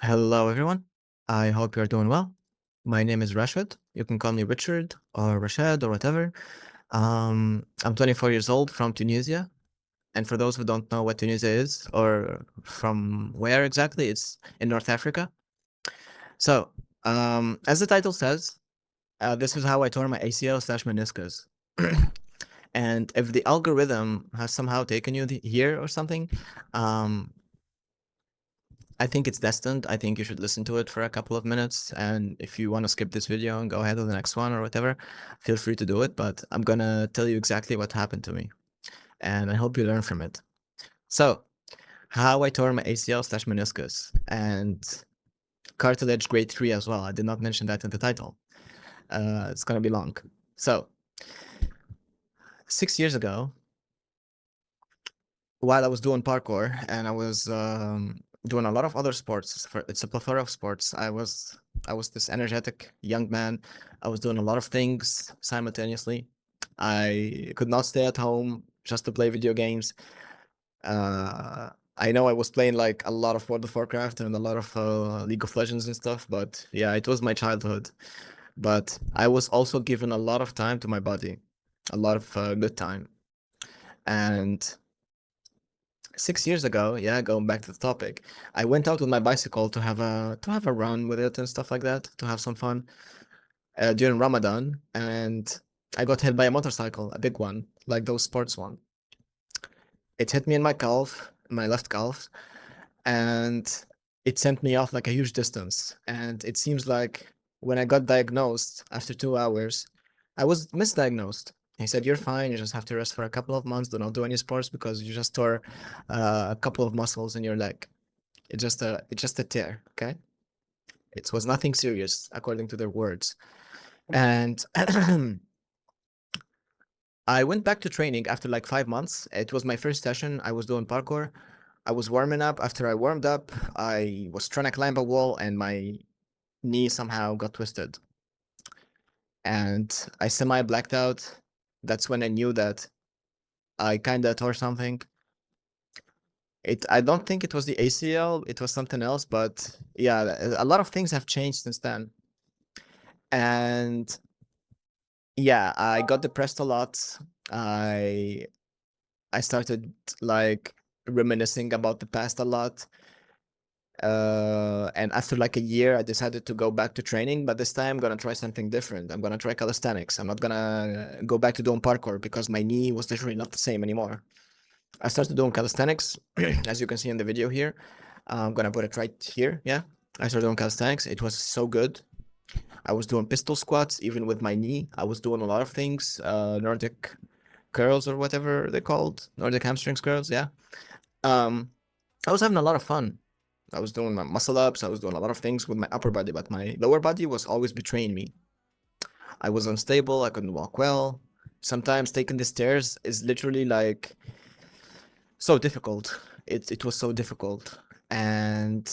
Hello, everyone. I hope you're doing well. My name is Rashid. You can call me Richard or Rashad or whatever. I'm 24 years old from Tunisia. And for those who don't know what Tunisia is or from where exactly, it's in North Africa. So, as the title says, this is how I tore my ACL/meniscus. And if the algorithm has somehow taken you here or something, um, I think it's destined. I think you should listen to it for a couple of minutes. And if you want to skip this video and go ahead to the next one or whatever, feel free to do it. But I'm going to tell you exactly what happened to me. And I hope you learn from it. So, how I tore my ACL/meniscus and cartilage grade 3 as well. I did not mention that in the title. It's going to be long. So, 6 years ago, while I was doing parkour and I was doing a lot of other sports, it's a plethora of sports. I was this energetic young man. I was doing a lot of things simultaneously. I could not stay at home just to play video games. I know I was playing like a lot of World of Warcraft and a lot of League of Legends and stuff, but yeah, it was my childhood. But I was also given a lot of time to my body, a lot of good time. And 6 years ago, yeah, going back to the topic, I went out with my bicycle to have a run with it and stuff like that, to have some fun during Ramadan, and I got hit by a motorcycle, a big one, like those sports one. It hit me in my calf, my left calf, and it sent me off like a huge distance. And it seems like when I got diagnosed after 2 hours, I was misdiagnosed. He said, "You're fine. You just have to rest for a couple of months. Do not do any sports because you just tore a couple of muscles in your leg. It's just a tear. Okay, it was nothing serious, according to their words." And I went back to training after like 5 months. It was my first session. I was doing parkour. I was warming up. After I warmed up, I was trying to climb a wall, and my knee somehow got twisted, and I semi blacked out. That's when I knew that I kind of tore something. I don't think it was the ACL, it was something else, but yeah, a lot of things have changed since then. And yeah, I got depressed a lot. I I started like reminiscing about the past a lot. And after like a year, I decided to go back to training, but this time I'm gonna try something different. I'm gonna try calisthenics. I'm not gonna go back to doing parkour because my knee was literally not the same anymore. I started doing calisthenics, as you can see in the video here. I'm gonna put it right here. Yeah, I started doing calisthenics. It was so good. I was doing pistol squats even with my knee. I was doing a lot of things, Nordic curls or whatever they're called, Nordic hamstrings curls. Yeah. I was having a lot of fun. I was doing my muscle ups. I was doing a lot of things with my upper body, but my lower body was always betraying me. I was unstable. I couldn't walk well. Sometimes taking the stairs is literally like so difficult. It was so difficult. And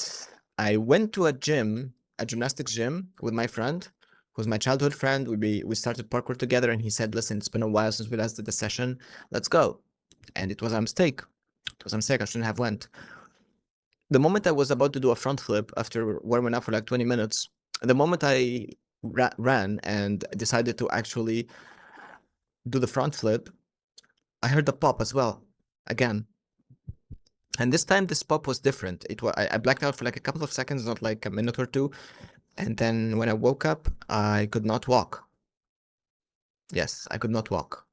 I went to a gymnastics gym with my friend, who's my childhood friend. We started parkour together, and he said, "Listen, it's been a while since we last did the session. Let's go." And it was a mistake. It was a mistake. I shouldn't have went. The moment I was about to do a front flip after warming up for like 20 minutes, the moment I ran and decided to actually do the front flip, I heard the pop as well, again. And this time, this pop was different. I blacked out for like a couple of seconds, not like a minute or two. And then when I woke up, I could not walk. Yes, I could not walk.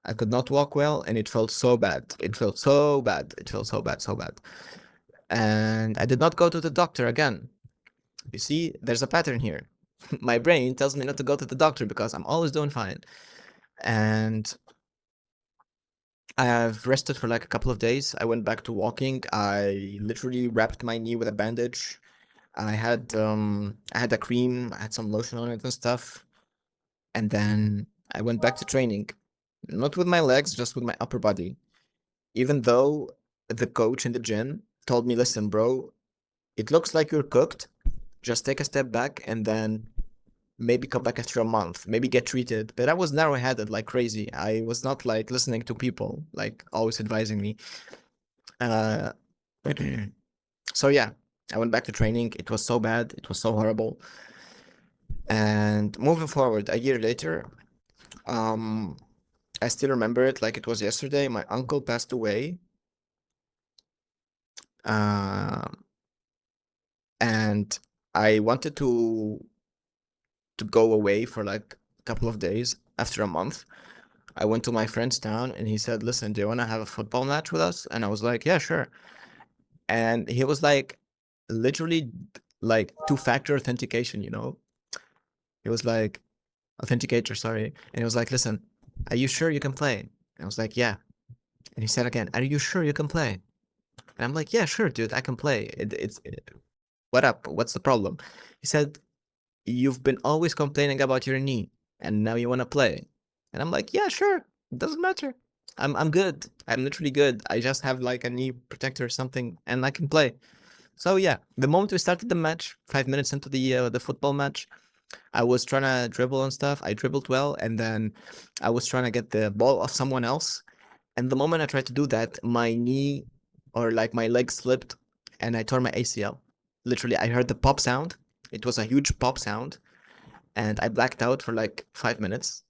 I could not walk well, and it felt so bad. It felt so bad. It felt so bad, so bad. And I did not go to the doctor again. You see, there's a pattern here. My brain tells me not to go to the doctor because I'm always doing fine. And I have rested for like a couple of days. I went back to walking. I literally wrapped my knee with a bandage. I had a cream, I had some lotion on it and stuff. And then I went back to training. Not with my legs, just with my upper body. Even though the coach in the gym told me, "Listen, bro, it looks like you're cooked. Just take a step back and then maybe come back after a month, maybe get treated." But I was narrow-headed like crazy. I was not like listening to people, like always advising me. Uh, so yeah, I went back to training. It was so bad. It was so horrible. And moving forward, a year later, um, I still remember it like it was yesterday. My uncle passed away. Uh, and I wanted to go away for like a couple of days. After a month, I went to my friend's town and he said, "Listen, do you want to have a football match with us?" And I was like, "Yeah, sure." And he was like, literally, like two-factor authentication, you know? He was like, authenticator, sorry. And he was like, "Listen, are you sure you can play?" And I was like, "Yeah." And he said again, "Are you sure you can play?" And I'm like, "Yeah, sure, dude, I can play. What up? What's the problem?" He said, "You've been always complaining about your knee, and now you want to play." And I'm like, "Yeah, sure. It doesn't matter. I'm good. I'm literally good. I just have like a knee protector or something, and I can play." So yeah, the moment we started the match, 5 minutes into the football match, I was trying to dribble and stuff. I dribbled well, and then I was trying to get the ball off someone else. And the moment I tried to do that, my knee or like my leg slipped, and I tore my ACL. Literally, I heard the pop sound. It was a huge pop sound, and I blacked out for like 5 minutes.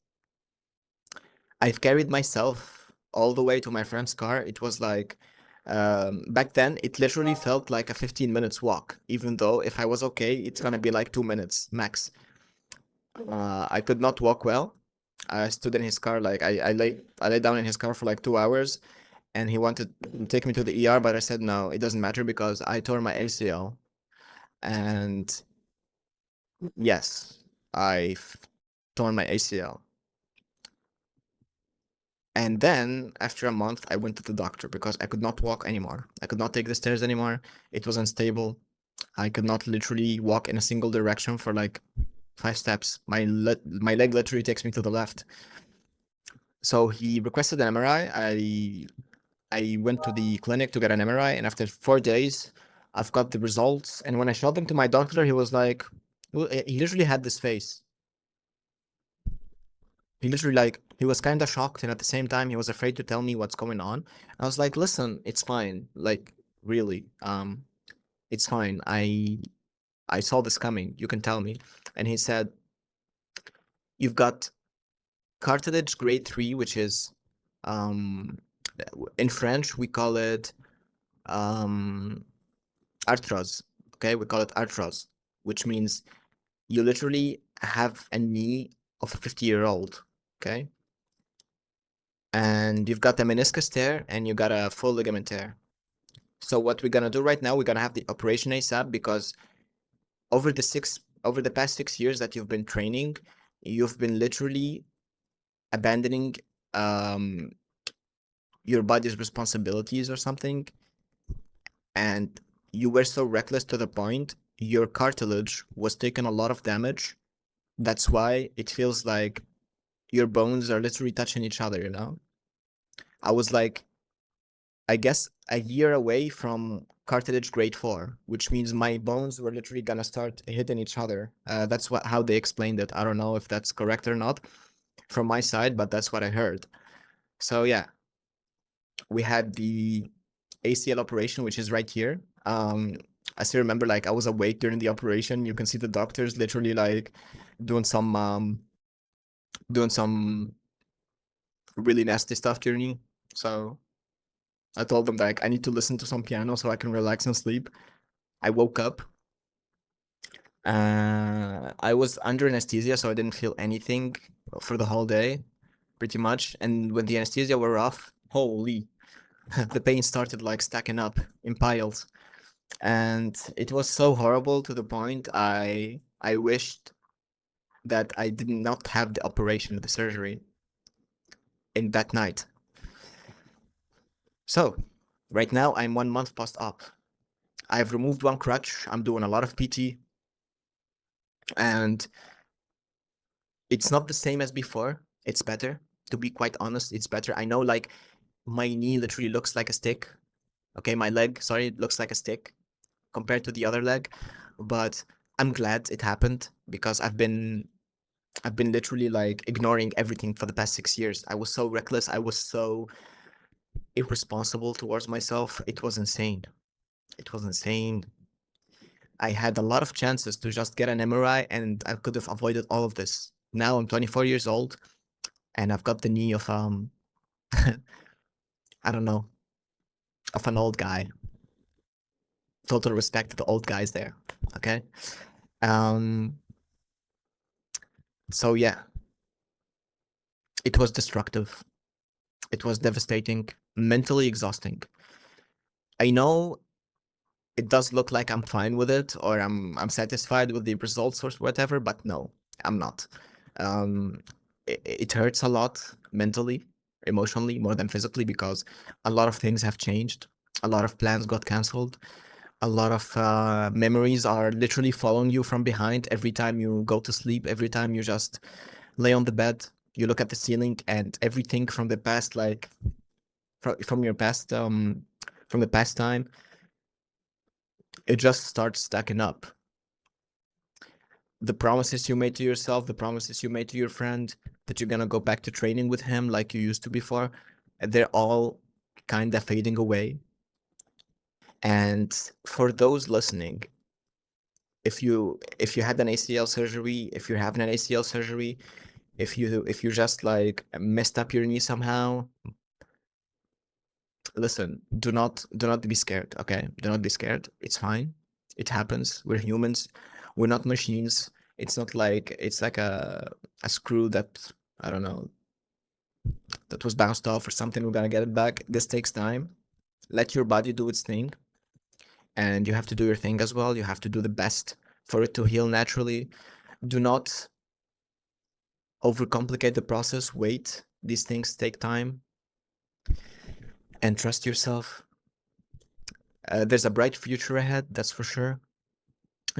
I've carried myself all the way to my friend's car. It was like, back then, it literally felt like a 15 minutes walk, even though if I was okay, it's gonna be like 2 minutes max. I could not walk well. I stood in his car, like I lay down in his car for like 2 hours, and he wanted to take me to the ER, but I said no, it doesn't matter because I tore my ACL. And yes, I've torn my ACL. And then after a month, I went to the doctor because I could not walk anymore. I could not take the stairs anymore. It was unstable. I could not literally walk in a single direction for like 5 steps. My leg literally takes me to the left. So he requested an MRI. I went to the clinic to get an MRI, and after 4 days, I've got the results. And when I showed them to my doctor, he was like, he literally had this face. He literally like he was kind of shocked, and at the same time he was afraid to tell me what's going on. I was like, "Listen, it's fine. Like really, it's fine. I saw this coming. You can tell me." And he said, "You've got cartilage grade 3, which is um in French we call it um arthrose. Okay, we call it arthrose, which means you literally have a knee of a 50-year-old. Okay, and you've got a meniscus tear and you got a full ligament tear. So what we're gonna do right now, we're gonna have the operation ASAP because over the past 6 years that you've been training, you've been literally abandoning um your body's responsibilities or something, and you were so reckless to the point your cartilage was taking a lot of damage. That's why it feels like your bones are literally touching each other, you know? I was like, I guess a year away from cartilage grade 4, which means my bones were literally gonna start hitting each other. That's how they explained it. I don't know if that's correct or not from my side, but that's what I heard. So yeah, we had the ACL operation, which is right here. I still remember, like, I was awake during the operation. You can see the doctors literally like doing some um doing some really nasty stuff during me. So I told them that like, I need to listen to some piano so I can relax and sleep. I woke up. I was under anesthesia, so I didn't feel anything for the whole day, pretty much. And when the anesthesia wore off, holy, the pain started like stacking up in piles, and it was so horrible to the point I wished that I did not have the operation, the surgery, in that night. So, right now I'm 1 month post-op. I've removed one crutch. I'm doing a lot of PT, and it's not the same as before. It's better. To be quite honest, it's better. I know, like, my knee literally looks like a stick. Okay, my leg, sorry, looks like a stick compared to the other leg, but I'm glad it happened because I've been literally like ignoring everything for the past 6 years. I was so reckless. I was so irresponsible towards myself. It was insane. It was insane. I had a lot of chances to just get an MRI and I could have avoided all of this. Now I'm 24 years old and I've got the knee of I don't know, of an old guy. Total respect to the old guys there. Okay. Um so yeah, it was destructive. It was devastating, mentally exhausting. I know it does look like I'm fine with it or I'm satisfied with the results or whatever, but no, I'm not. Um, it hurts a lot mentally, emotionally, more than physically because a lot of things have changed. A lot of plans got canceled. A lot of memories are literally following you from behind every time you go to sleep, every time you just lay on the bed, you look at the ceiling and everything from the past, like from your past, from the past time, it just starts stacking up. The promises you made to yourself, the promises you made to your friend that you're gonna go back to training with him like you used to before, they're all kind of fading away. And for those listening, if you had an ACL surgery, if you're having an ACL surgery, if you just like messed up your knee somehow, listen, do not be scared, okay? Do not be scared. It's fine. It happens. We're humans. We're not machines. It's like a screw that I don't know that was bounced off or something. We're gonna get it back. This takes time. Let your body do its thing, and you have to do your thing as well. You have to do the best for it to heal naturally. Do not overcomplicate the process. Wait. These things take time, and trust yourself. There's a bright future ahead, that's for sure.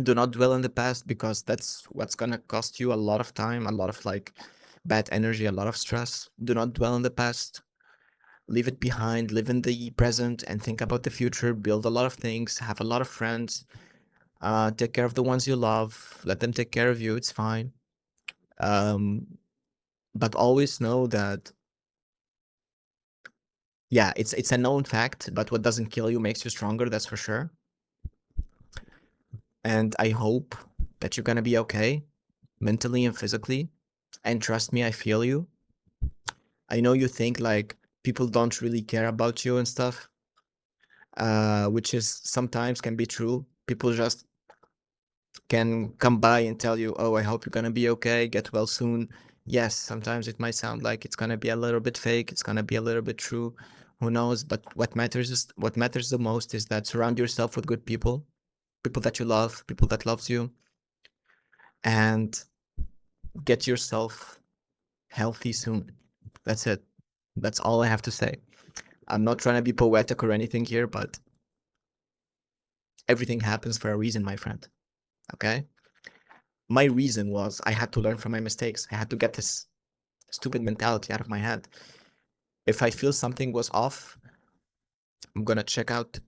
Do not dwell in the past because that's what's gonna cost you a lot of time, a lot of like bad energy, a lot of stress. Do not dwell in the past. Leave it behind, live in the present and think about the future. Build a lot of things, have a lot of friends, take care of the ones you love, let them take care of you. It's fine. Um, but always know that, yeah, it's a known fact, but what doesn't kill you makes you stronger, that's for sure. And I hope that you're gonna be okay mentally and physically. And trust me, I feel you. I know you think like people don't really care about you and stuff, which is sometimes can be true. People just can come by and tell you, "Oh, I hope you're gonna be okay. Get well soon." Yes, sometimes it might sound like it's gonna be a little bit fake. It's gonna be a little bit true. Who knows? But what matters the most is that surround yourself with good people, people that you love, people that loves you, and get yourself healthy soon. That's it. That's all I have to say. I'm not trying to be poetic or anything here, but everything happens for a reason, my friend. Okay? My reason was I had to learn from my mistakes. I had to get this stupid mentality out of my head. If I feel something was off, I'm gonna check out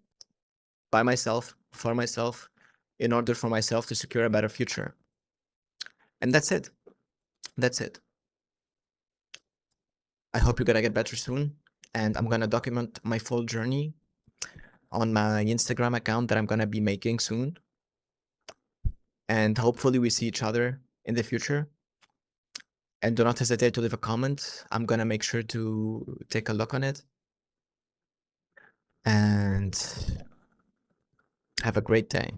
by myself, for myself, in order for myself to secure a better future. And that's it. That's it. I hope you're gonna get better soon. And I'm gonna document my full journey on my Instagram account that I'm gonna be making soon. And hopefully we see each other in the future. And do not hesitate to leave a comment. I'm gonna make sure to take a look on it. And have a great day.